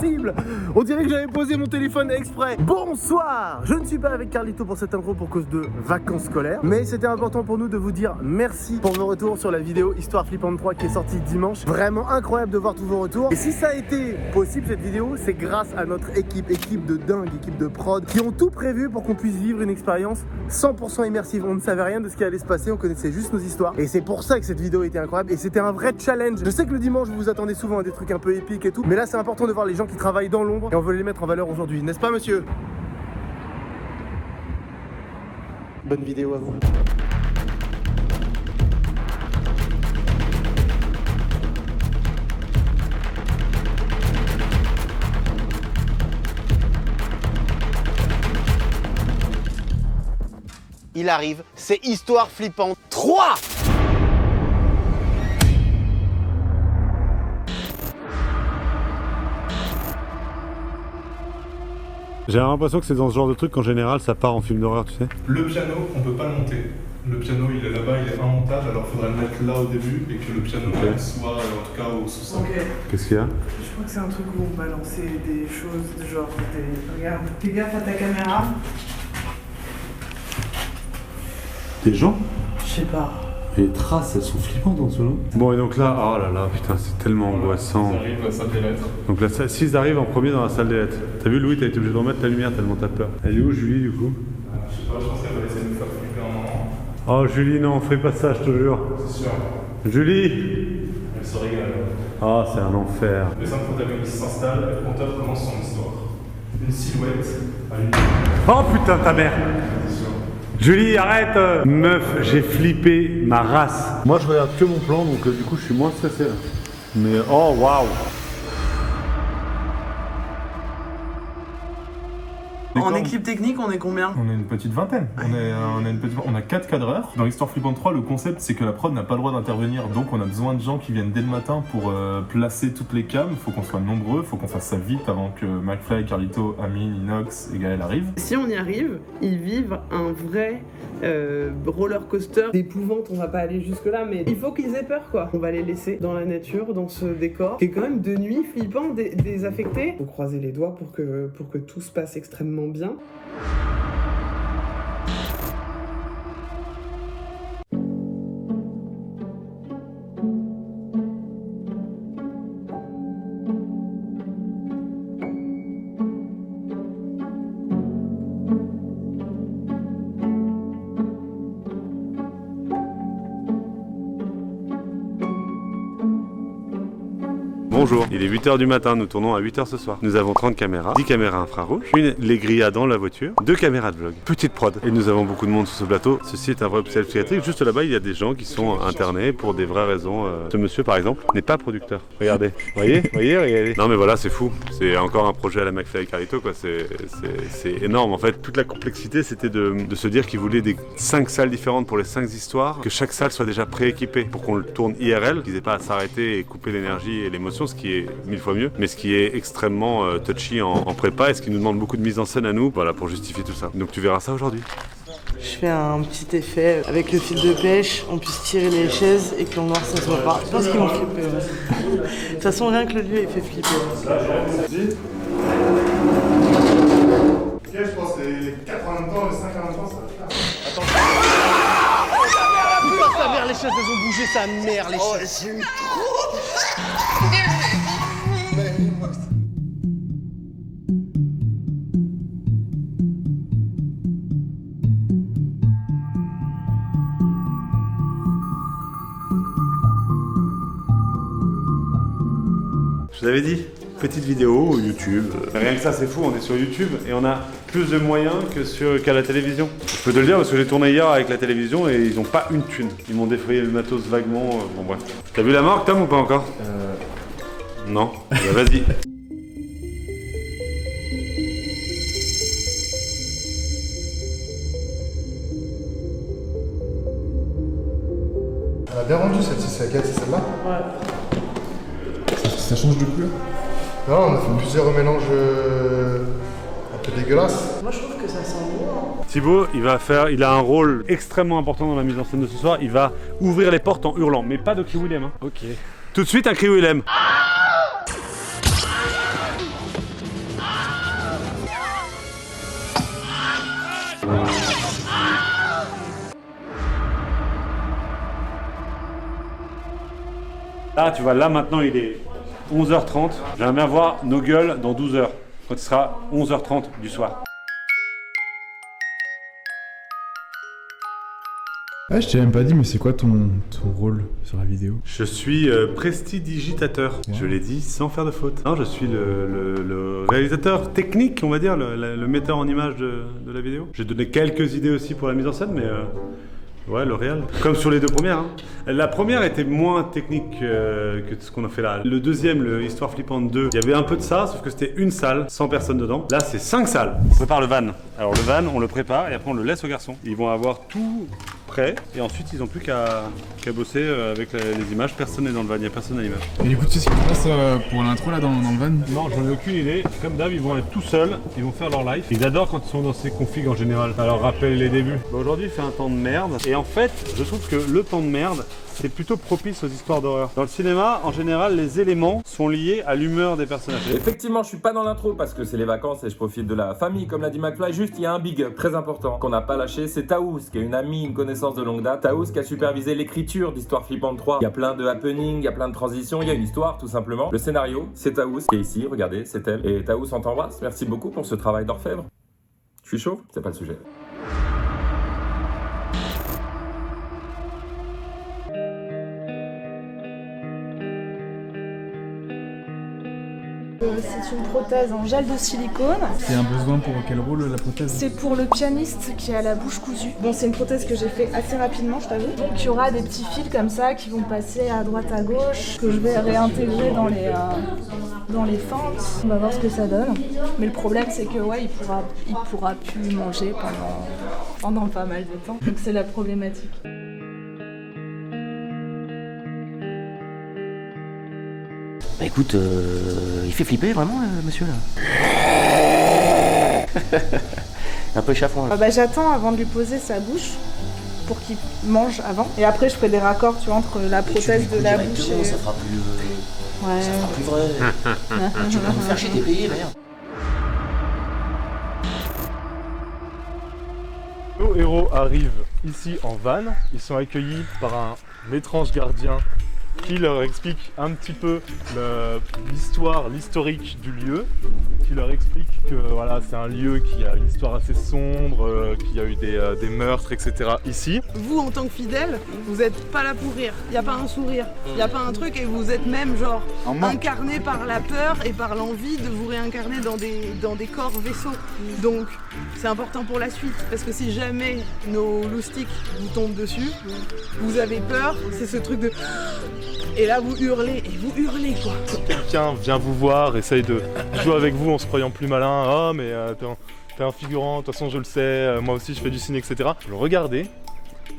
horrible. On dirait que j'avais posé mon téléphone exprès. Bonsoir. Je ne suis pas avec Carlito pour cette intro pour cause de vacances scolaires, mais c'était important pour nous de vous dire merci pour vos retours sur la vidéo Histoire Flippante 3 qui est sortie dimanche. Vraiment incroyable de voir tous vos retours. Et si ça a été possible cette vidéo, c'est grâce à notre équipe de dingue, équipe de prod, qui ont tout prévu pour qu'on puisse vivre une expérience 100% immersive. On ne savait rien de ce qui allait se passer, on connaissait juste nos histoires. Et c'est pour ça que cette vidéo était incroyable et c'était un vrai challenge. Je sais que le dimanche, vous vous attendez souvent à des trucs un peu épiques et tout, mais là c'est important de voir les gens qui travaillent dans l'ombre et on veut les mettre en valeur aujourd'hui, n'est-ce pas monsieur? Bonne vidéo à vous. Il arrive, c'est Histoire Flippante 3. J'ai l'impression que c'est dans ce genre de truc qu'en général ça part en film d'horreur, tu sais. Le piano, on peut pas le monter. Le piano, il est là-bas, il est immontable, alors il faudrait le mettre là au début et que le piano soit en tout cas au sous-sol. Ok. Qu'est-ce qu'il y a? Je crois que c'est un truc où on balançait des choses, genre des... Regarde, fais gaffe à ta caméra. Des gens? Je sais pas. Et les traces, elles sont flippantes dans ce lot. Bon, et donc là, oh là là, putain, c'est tellement angoissant. Ils arrivent à la salle des lettres. Donc là, s'ils arrivent en premier dans la salle des lettres. T'as vu, Louis, t'as été obligé de remettre la lumière tellement t'as peur. Elle est où, Julie, du coup? Je sais pas, je pense qu'elle va essayer de nous faire flipper un moment. Oh, Julie, non, fais pas ça, je te jure. C'est sûr. Julie! Elle se régale. Ah, c'est un enfer. Les 5 protagonistes s'installent et le conteur commence son histoire. Une silhouette à une... Oh putain, ta mère! C'est sûr. Julie, arrête! Meuf, j'ai flippé ma race. Moi, je regarde que mon plan, donc du coup, je suis moins stressé là. Mais oh, waouh! En équipe technique, on est combien? On est une petite vingtaine. On a 4 cadreurs. Dans l'Histoire Flippante 3, le concept c'est que la prod n'a pas le droit d'intervenir, donc on a besoin de gens qui viennent dès le matin pour placer toutes les cams. Il faut qu'on soit nombreux, il faut qu'on fasse ça vite avant que McFly, Carlito, Amine, Inox et Gaël arrivent. Si on y arrive, ils vivent un vrai roller coaster d'épouvante. On va pas aller jusque là, mais il faut qu'ils aient peur quoi. On va les laisser dans la nature, dans ce décor qui est quand même de nuit flippant, désaffecté. Faut croiser les doigts pour que tout se passe extrêmement bien. Bonjour, il est 8h du matin, nous tournons à 8h ce soir. Nous avons 30 caméras, 10 caméras infrarouges, une les grilla dans la voiture, 2 caméras de vlog, petite prod. Et nous avons beaucoup de monde sur ce plateau. Ceci est un vrai hôpital psychiatrique. Juste là-bas, il y a des gens qui sont internés pour des vraies raisons. Ce monsieur, par exemple, n'est pas producteur. Regardez, voyez, regardez. Non mais voilà, c'est fou. C'est encore un projet à la McFly et Carlito, quoi. C'est énorme. En fait, toute la complexité, c'était de se dire qu'ils voulaient des 5 salles différentes pour les 5 histoires, que chaque salle soit déjà prééquipée pour qu'on le tourne IRL, qu'ils n'aient pas à s'arrêter et couper l'énergie et l'émotion, ce qui est 1000 fois mieux, mais ce qui est extrêmement touchy en prépa et ce qui nous demande beaucoup de mise en scène à nous, voilà, pour justifier tout ça. Donc tu verras ça aujourd'hui. Je fais un petit effet avec le fil de pêche, on puisse tirer les chaises et que l'on noir ça se voit pas. Je pense qu'ils vont flipper. Ouais. De toute façon, rien que le lieu, il fait flipper. Ok, je pense que les 4 en même temps, les 5 en même temps, ça va faire. Attends. Putain, sa mère, les chaises, elles ont bougé, sa mère, les chaises. J'ai eu trop. Je vous avais dit, petite vidéo YouTube. Rien que ça, c'est fou, on est sur YouTube et on a plus de moyens qu'à la télévision. Je peux te le dire parce que j'ai tourné hier avec la télévision et ils n'ont pas une thune. Ils m'ont défrayé le matos vaguement. Bon bref. T'as vu la marque, Tom, ou pas encore? Non. Bah, vas-y. Elle a bien rendu celle-ci, c'est laquelle? C'est celle-là? Ouais. Ça change de couleur? Non, on a fait plusieurs mélanges un peu dégueulasses. Moi je trouve que ça sent bon. Hein. Thibaut, il a un rôle extrêmement important dans la mise en scène de ce soir. Il va ouvrir les portes en hurlant, mais pas de cri Willem. Hein. Ok. Tout de suite un cri Willem. Là, tu vois, là maintenant il est 11h30. J'aimerais bien voir nos gueules dans 12 heures, quand il sera 11h30 du soir. Ah, je t'ai même pas dit, mais c'est quoi ton rôle sur la vidéo? Je suis prestidigitateur. Je l'ai dit sans faire de faute. Non, je suis le réalisateur technique, on va dire, le metteur en image de la vidéo. J'ai donné quelques idées aussi pour la mise en scène, mais ouais, le réel. Comme sur les deux premières. Hein. La première était moins technique que ce qu'on a fait là. Le deuxième, le Histoire Flippante 2, il y avait un peu de ça, sauf que c'était une salle, 100 personnes dedans. Là, c'est 5 salles. On prépare le van. Alors le van, on le prépare et après on le laisse aux garçons. Ils vont avoir tout prêt et ensuite ils n'ont plus qu'à bosser avec les images. Personne n'est dans le van, il n'y a personne à l'image. Et du coup, tu sais ce qui se passe pour l'intro là dans le van? Non, j'en ai aucune idée. Comme d'hab, ils vont être tout seuls, ils vont faire leur live. Ils adorent quand ils sont dans ces configs en général. Ça leur rappelle les débuts. Bah, aujourd'hui, il fait un temps de merde. Et en fait, je trouve que le temps de merde, c'est plutôt propice aux histoires d'horreur. Dans le cinéma, en général, les éléments sont liés à l'humeur des personnages. Effectivement, je suis pas dans l'intro parce que c'est les vacances et je profite de la famille, comme l'a dit McFly. Juste, il y a un big up très important qu'on n'a pas lâché, c'est Taous, qui est une amie, une connaissance de longue date. Taous qui a supervisé l'écriture d'Histoire Flippante 3. Il y a plein de happenings, il y a plein de transitions, il y a une histoire tout simplement. Le scénario, c'est Taous qui est ici, regardez, c'est elle. Et Taous, on t'embrasse. Merci beaucoup pour ce travail d'orfèvre. Je suis chaud, c'est pas le sujet. C'est une prothèse en gel de silicone. C'est un besoin pour quel rôle la prothèse? C'est pour le pianiste qui a la bouche cousue. Bon, c'est une prothèse que j'ai fait assez rapidement, je t'avoue. Donc il y aura des petits fils comme ça qui vont passer à droite à gauche, que je vais réintégrer dans les fentes. On va voir ce que ça donne. Mais le problème, c'est que ouais, il pourra plus manger pendant pas mal de temps. Donc c'est la problématique. Bah écoute, il fait flipper vraiment, monsieur là. Un peu chafouin. Bah j'attends avant de lui poser sa bouche pour qu'il mange avant. Et après je ferai des raccords, tu vois, entre la prothèse de la bouche et... Ça fera plus... Ouais. Ça fera plus vrai. Tu vas me faire chier tes payés, merde. Nos héros arrivent ici en van. Ils sont accueillis par un étrange gardien qui leur explique un petit peu l'historique du lieu, qui leur explique que voilà, c'est un lieu qui a une histoire assez sombre, qu'il y a eu des meurtres, etc. ici. Vous, en tant que fidèle, vous êtes pas là pour rire. Il n'y a pas un sourire, il n'y a pas un truc, et vous êtes même genre incarné par la peur et par l'envie de vous réincarner dans des corps vaisseaux. Donc c'est important pour la suite, parce que si jamais nos loustiques vous tombent dessus, vous avez peur, c'est ce truc de... Et là vous hurlez, et vous hurlez quoi. Quelqu'un vient vous voir, essaye de jouer avec vous en se croyant plus malin. Ah mais t'es un figurant, de toute façon je le sais, moi aussi je fais du ciné, etc. Vous le regardez,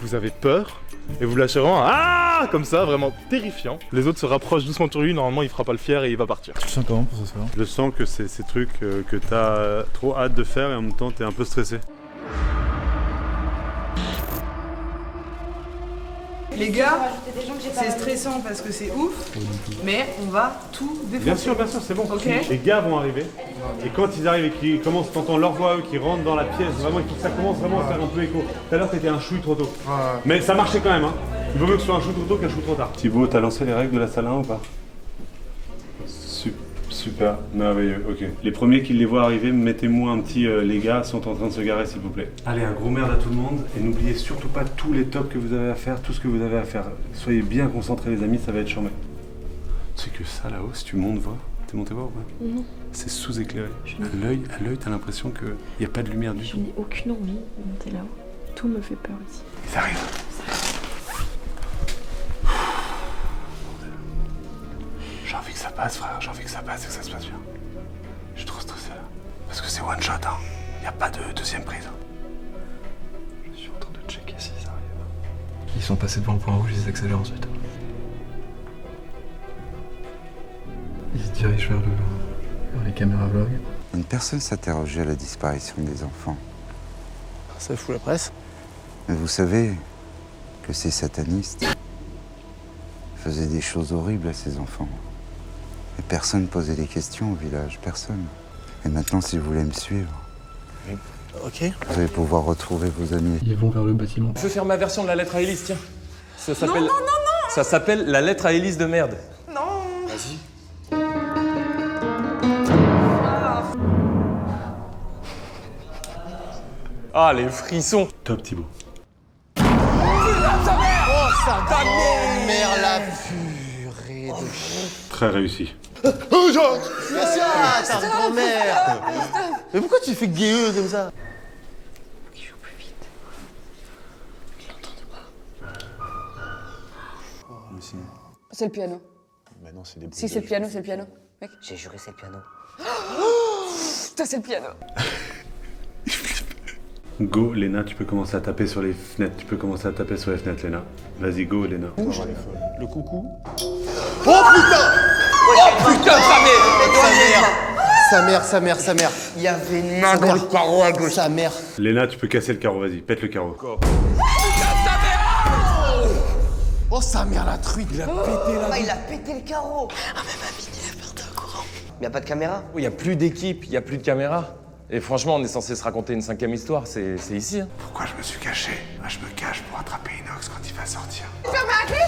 vous avez peur, et vous lâchez vraiment un ah comme ça, vraiment terrifiant. Les autres se rapprochent doucement de lui, normalement il fera pas le fier et il va partir. Tu te sens comment pour ce soir? Je sens que c'est ces trucs que t'as trop hâte de faire et en même temps t'es un peu stressé. Les gars, c'est stressant parce que c'est ouf, mais on va tout défoncer. Bien sûr, c'est bon. Ok. Les gars vont arriver, et quand ils arrivent et qu'ils commencent, t'entends leur voix, eux, qui rentrent dans la pièce, vraiment, il faut que ça commence vraiment à faire un peu écho. Tout à l'heure, t'étais un chouille trop tôt. Mais ça marchait quand même, hein. Il vaut mieux que ce soit un chouille trop tôt qu'un chouille trop tard. Thibaut, t'as lancé les règles de la salle 1 ou pas? Super, merveilleux, ok. Les premiers qui les voient arriver, mettez-moi un petit les gars sont en train de se garer s'il vous plaît. Allez, un gros merde à tout le monde et n'oubliez surtout pas tous les tops que vous avez à faire, tout ce que vous avez à faire. Soyez bien concentrés les amis, ça va être charmé. Tu sais que ça là-haut, si tu montes voir, t'es monté voir ou pas? Non. C'est sous-éclairé. À l'œil, t'as l'impression qu'il n'y a pas de lumière du tout. Je n'ai aucune envie de monter là-haut. Tout me fait peur ici. Ils arrivent. J'ai envie que ça passe, frère. J'ai envie que ça passe et que ça se passe bien. Je suis trop stressé là. Parce que c'est one shot, hein. Il n'y a pas de deuxième prise. Je suis en train de checker si ça arrive. Ils sont passés devant le point rouge, ils accélèrent ensuite. Ils se dirigent vers les caméras vlog. Une personne s'interrogeait à la disparition des enfants. Ça fout la presse. Mais vous savez que ces satanistes faisaient des choses horribles à ces enfants. Et personne posait des questions au village, personne. Et maintenant, si vous voulez me suivre, Ok. vous allez pouvoir retrouver vos amis. Ils vont vers le bâtiment. Je vais faire ma version de la lettre à Élise, tiens. Ça s'appelle... Non, non, non, non. Ça s'appelle la lettre à Élise de merde. Ah, les frissons. Top Thibaut. Oh, sa mère, la purée de... Très réussi. Oh, Jean. Merci, ta grand-mère. Mais pourquoi tu fais guéeux comme ça? Il joue plus vite. Je l'entends pas. C'est le piano. Mais non, c'est des Si, c'est le piano, c'est le piano. Mec. J'ai juré, c'est le piano. Putain, c'est le piano. Go, Léna, tu peux commencer à taper sur les fenêtres. Léna. Vas-y, go, Léna. Le coucou. Oh putain! Oh putain, sa mère. Il y avait une main dans le carreau à gauche. Sa mère. Léna, tu peux casser le carreau, vas-y, pète le carreau. Oh, sa mère, la truite. Il a pété la... Il a pété le carreau. Ah, mais ma mini, elle perdait un courant. Il n'y a pas de caméra? Il n'y a plus d'équipe, il n'y a plus de caméra. Et franchement, on est censé se raconter une 5e histoire, c'est ici. Hein. Pourquoi je me suis caché? Je me cache pour attraper Inox quand il va sortir. Ferme la clé.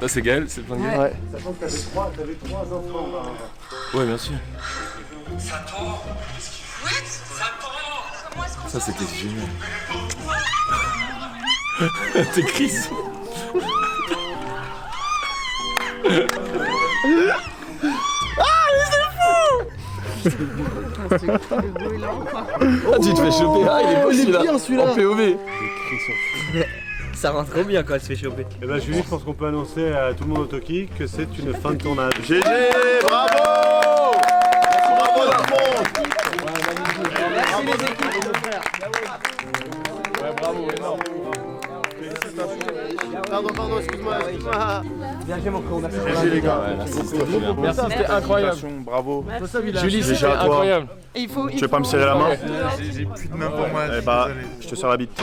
Ça, c'est Gaël, c'est le point de Gaël. Ouais. Sachant que t'avais trois enfants. Ouais, bien sûr. Satan. Ça, c'était génial. T'es Chris. Ah, tu te fais choper. Ah, il est beau celui-là. En POV. Ça rentre trop bien quand elle se fait choper. Et bah Julie, je pense qu'on peut annoncer à tout le monde au Toki que c'est une fin de tournage. GG, bravo! Bravo la France! Merci les équipes, mon frère. Ouais, bravo, énorme. Pardon, excuse-moi. Bien joué mon frère, on a fait GG les gars. Merci, c'était incroyable. Bravo. Julie, c'était incroyable. Il faut Tu veux pas me serrer la main? J'ai plus de main pour moi. Eh bah, je te serre la bite.